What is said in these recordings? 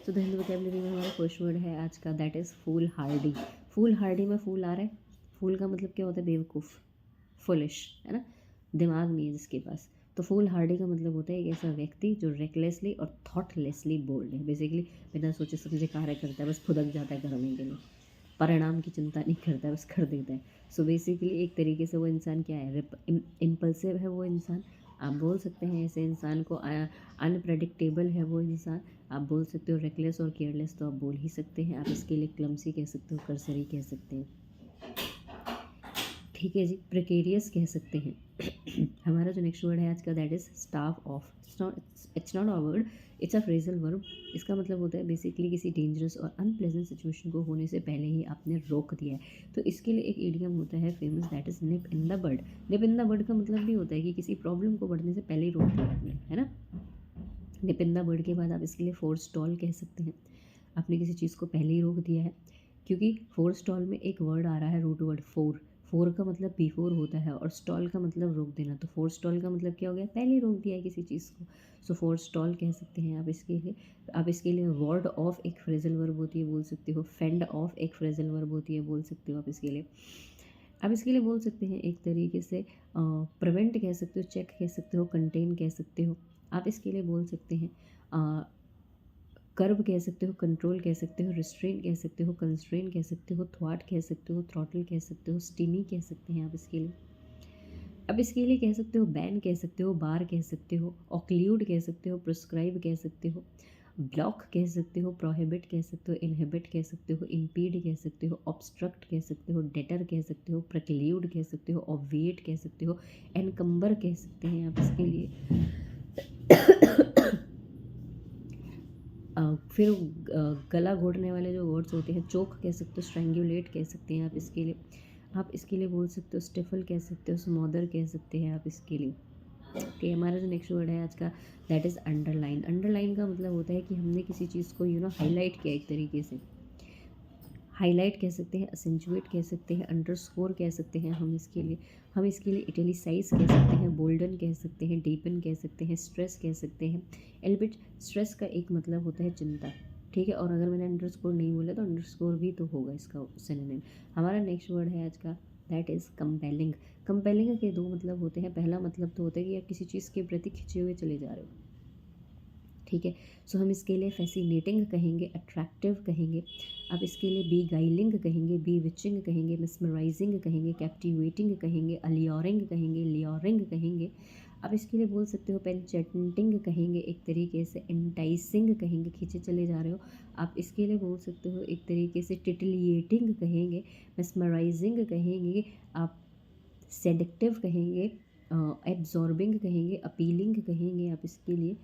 So the Hindi vocabulary में हमारा first word है आज का, that is foolhardy. Foolhardy में फूल आ रहा है। फूल का मतलब क्या होता है? बेवकूफ़, फुलिश, है ना, दिमाग नहीं है जिसके पास। तो फूल हार्डी का मतलब होता है एक ऐसा व्यक्ति जो रेकलेसली और थॉटलेसली बोल्ड है। बेसिकली बिना सोचे समझे कार्य करता है, बस फुदक जाता है करने के लिए, परिणाम की चिंता नहीं करता है, बस कर देता है। सो बेसिकली एक तरीके से वो इंसान क्या है? इम्पल्सिव है वो इंसान, आप बोल सकते हैं ऐसे इंसान को। अनप्रडिक्टेबल है वो इंसान, आप बोल सकते हो। रेकलेस और केयरलेस तो आप बोल ही सकते हैं। आप इसके लिए क्लमसी कह सकते हो, कर्सरी कह सकते हैं, ठीक है जी। प्रिकेरियस कह सकते हैं। हमारा जो नेक्स्ट वर्ड है आज का, that is staff of. It's not a word, it's a phrasal verb. इसका मतलब होता है बेसिकली किसी डेंजरस और अनप्लेजेंट सिचुएशन को होने से पहले ही आपने रोक दिया है। तो इसके लिए एक इडियम होता है famous, that is nip in the bud. Nip in the bud का मतलब भी होता है कि किसी प्रॉब्लम को बढ़ने से पहले ही रोक दिया आपने, है ना। निप इन द बड के बाद आप इसके लिए फोर स्टॉल कह सकते हैं। आपने किसी चीज़ को पहले ही रोक दिया है, क्योंकि फोर स्टॉल में एक वर्ड आ रहा है, रूट वर्ड फोर। फोर का मतलब बिफोर होता है और स्टॉल का मतलब रोक देना। तो फोर स्टॉल का मतलब क्या हो गया? पहले ही रोक दिया है किसी चीज़ को। सो फोर स्टॉल कह सकते हैं आप इसके लिए। आप इसके लिए वर्ड ऑफ एक फ्रेजल वर्ब होती है, बोल सकते हो। फेंड ऑफ एक फ्रेजल वर्ब होती है, बोल सकते हो आप इसके लिए। आप इसके लिए बोल सकते हैं एक तरीके से प्रिवेंट कह सकते हो, चेक कह सकते हो, कंटेन कह सकते हो। आप इसके लिए बोल सकते हैं कर्ब कह सकते हो, कंट्रोल कह सकते हो, रिस्ट्रेन कह सकते हो, कंस्ट्रेन कह सकते हो, थ्वाट कह सकते हो, थ्रॉटल कह सकते हो, स्टीमी कह सकते हैं आप इसके लिए। अब इसके लिए कह सकते हो बैन कह सकते हो, बार कह सकते हो, ऑक्ल्यूड कह सकते हो, प्रिस्क्राइब कह सकते हो, ब्लॉक कह सकते हो, प्रोहिबिट कह सकते हो, इनहिबिट कह सकते हो, इम्पीड कह सकते हो, ऑब्स्ट्रक्ट कह सकते हो, डेटर कह सकते हो, प्रिक्ल्यूड कह सकते हो, ऑब्विएट कह सकते हो, एनकम्बर कह सकते हैं आप इसके लिए। फिर गला घोटने वाले जो वर्ड्स होते हैं, चोक कह सकते हो, स्ट्रैंगुलेट कह सकते हैं आप इसके लिए। आप इसके लिए बोल सकते हो स्टिफल कह सकते हो, स्मॉदर कह सकते हैं आप इसके लिए। ओके, हमारा जो नेक्स्ट वर्ड है आज का, दैट इज़ अंडरलाइन। अंडरलाइन का मतलब होता है कि हमने किसी चीज़ को हाईलाइट किया एक तरीके से। हाईलाइट कह सकते हैं, असेंचुएट कह सकते हैं, अंडरस्कोर कह सकते हैं हम इसके लिए इटैलिसाइज कह सकते हैं, बोल्डन कह सकते हैं, डीपन कह सकते हैं, स्ट्रेस कह सकते हैं। एल्बिट स्ट्रेस का एक मतलब होता है चिंता, ठीक है। और अगर मैंने अंडरस्कोर नहीं बोला तो अंडरस्कोर भी तो होगा इसका सिनोनिम। हमारा नेक्स्ट वर्ड है आज का, दैट इज़ कंपेलिंग। कंपेलिंग के दो मतलब होते हैं। पहला मतलब तो होता है कि आप किसी चीज़ के प्रति खिंचे हुए चले जा रहे हो, ठीक है। सो हम इसके लिए फैसिनेटिंग कहेंगे, अट्रैक्टिव कहेंगे। आप इसके लिए बी गाइलिंग कहेंगे, बी विचिंग कहेंगे, मिसमराइजिंग कहेंगे, कैप्टिवेटिंग कहेंगे, अलियोरिंग कहेंगे, लियोरिंग कहेंगे। आप इसके लिए बोल सकते हो पेनचेंटिंग कहेंगे, एक तरीके से एंटाइसिंग कहेंगे, खींचे चले जा रहे हो। आप इसके लिए बोल सकते हो एक तरीके से टिटिलिएटिंग कहेंगे, मिसमराइजिंग कहेंगे, आप सेडक्टिव कहेंगे, एब्जॉर्बिंग कहेंगे, अपीलिंग कहेंगे आप इसके लिए,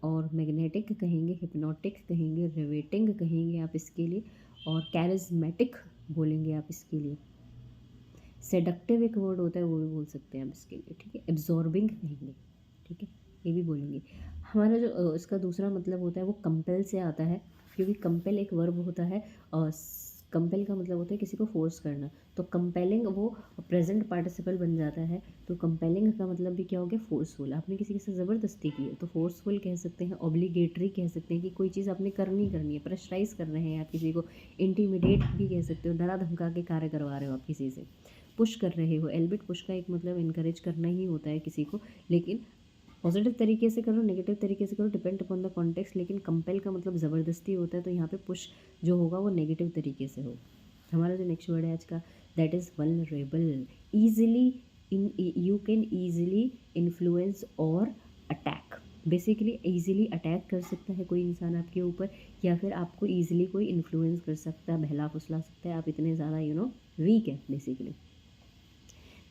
और मैग्नेटिक कहेंगे, हिप्नोटिक कहेंगे, रिवेटिंग कहेंगे आप इसके लिए, और कैरिज्मेटिक बोलेंगे आप इसके लिए। सेडक्टिव एक वर्ड होता है, वो भी बोल सकते हैं आप इसके लिए, ठीक है। एब्जॉर्बिंग कहेंगे, ठीक है, ये भी बोलेंगे। हमारा जो इसका दूसरा मतलब होता है वो कंपेल से आता है, क्योंकि कंपेल एक वर्ब होता है और कंपेल का मतलब होता है किसी को फोर्स करना। तो कंपेलिंग वो प्रेजेंट पार्टिसिपल बन जाता है। तो कंपेलिंग का मतलब भी क्या हो गया? फोर्सफुल। आपने किसी के साथ ज़बरदस्ती की है तो फोर्सफुल कह सकते हैं, ऑब्लिगेटरी कह सकते हैं कि कोई चीज़ आपने करनी है, प्रेशराइज कर रहे हैं आप किसी को। इंटीमिडेट भी कह सकते हो, डरा धमका के कार्य करवा रहे हो आप किसी से, पुश कर रहे हो। एल्बिट पुश का एक मतलब इनकरेज करना ही होता है किसी को, लेकिन पॉजिटिव तरीके से करो, नेगेटिव तरीके से करो, डिपेंड अपॉन द कॉन्टेक्स्ट। लेकिन कंपेल का मतलब ज़बरदस्ती होता है, तो यहाँ पे पुश जो होगा वो नेगेटिव तरीके से हो। हमारा जो नेक्स्ट वर्ड है आज का, that is vulnerable. Easily you can easily influence और अटैक। बेसिकली ईजिली अटैक कर सकता है कोई इंसान आपके ऊपर, या फिर आपको ईजिली कोई इन्फ्लुएंस कर सकता है, बहला फुसला सकता है। आप इतने ज़्यादा वीक है बेसिकली,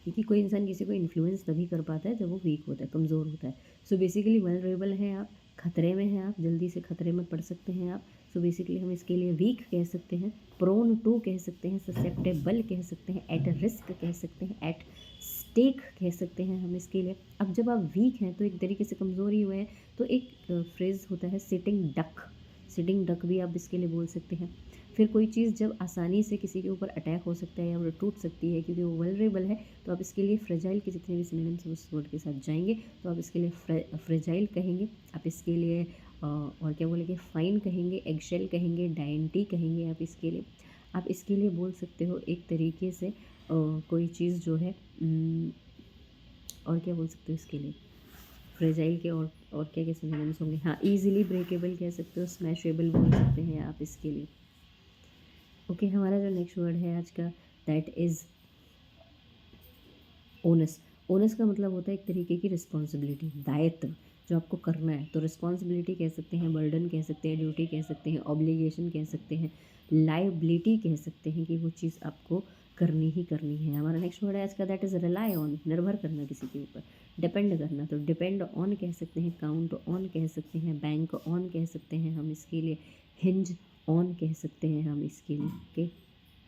क्योंकि कोई इंसान किसी को इन्फ्लुएंस तभी कर पाता है जब वो वीक होता है, कमज़ोर होता है। सो बेसिकली वल्नरेबल हैं आप, खतरे में हैं आप, जल्दी से खतरे में पड़ सकते हैं आप। सो बेसिकली हम इसके लिए वीक कह सकते हैं, प्रोन टू कह सकते हैं, ससेप्टेबल कह सकते हैं, एट रिस्क कह सकते हैं, एट स्टेक कह सकते हैं हम इसके लिए। अब जब आप वीक हैं तो एक तरीके से कमज़ोरी हुए हैं, तो एक फ्रेज़ होता है सिटिंग डक। सिटिंग डक भी आप इसके लिए बोल सकते हैं। फिर कोई चीज़ जब आसानी से किसी के ऊपर अटैक हो सकता है या वो टूट सकती है क्योंकि वो वल्नरेबल है, तो आप इसके लिए फ्रेजाइल के जितने भी सिनोनिम्स उस वर्ड के साथ जाएंगे, तो आप इसके लिए फ्रेजाइल कहेंगे। आप इसके लिए और क्या बोलेंगे, फाइन कहेंगे, एगशेल कहेंगे, डायंटी कहेंगे आप इसके लिए। आप इसके लिए बोल सकते हो एक तरीके से कोई चीज़ जो है और क्या बोल सकते हो इसके लिए, फ्रेजाइल के और क्या क्या सिनोनिम्स होंगे, हाँ ईजिली ब्रेकेबल कह सकते हो, स्मैशेबल बोल सकते हैं आप इसके लिए। ओके, हमारा जो नेक्स्ट वर्ड है आज का दैट इज़ ओनस। ओनस का मतलब होता है एक तरीके की रिस्पॉन्सिबिलिटी, दायित्व जो आपको करना है। तो रिस्पॉन्सिबिलिटी कह सकते हैं, बर्डन कह सकते हैं, ड्यूटी कह सकते हैं, ऑब्लिगेशन कह सकते हैं, लाइबिलिटी कह सकते हैं कि वो चीज़ आपको करनी ही करनी है। हमारा नेक्स्ट वर्ड है आज का दैट इज़ रिलाई ऑन, निर्भर करना किसी के ऊपर, डिपेंड करना। तो डिपेंड ऑन कह सकते हैं, काउंट ऑन कह सकते हैं, बैंक ऑन कह सकते हैं हम इसके लिए, हिंज ऑन कह सकते हैं हम इसके लिए। ओके,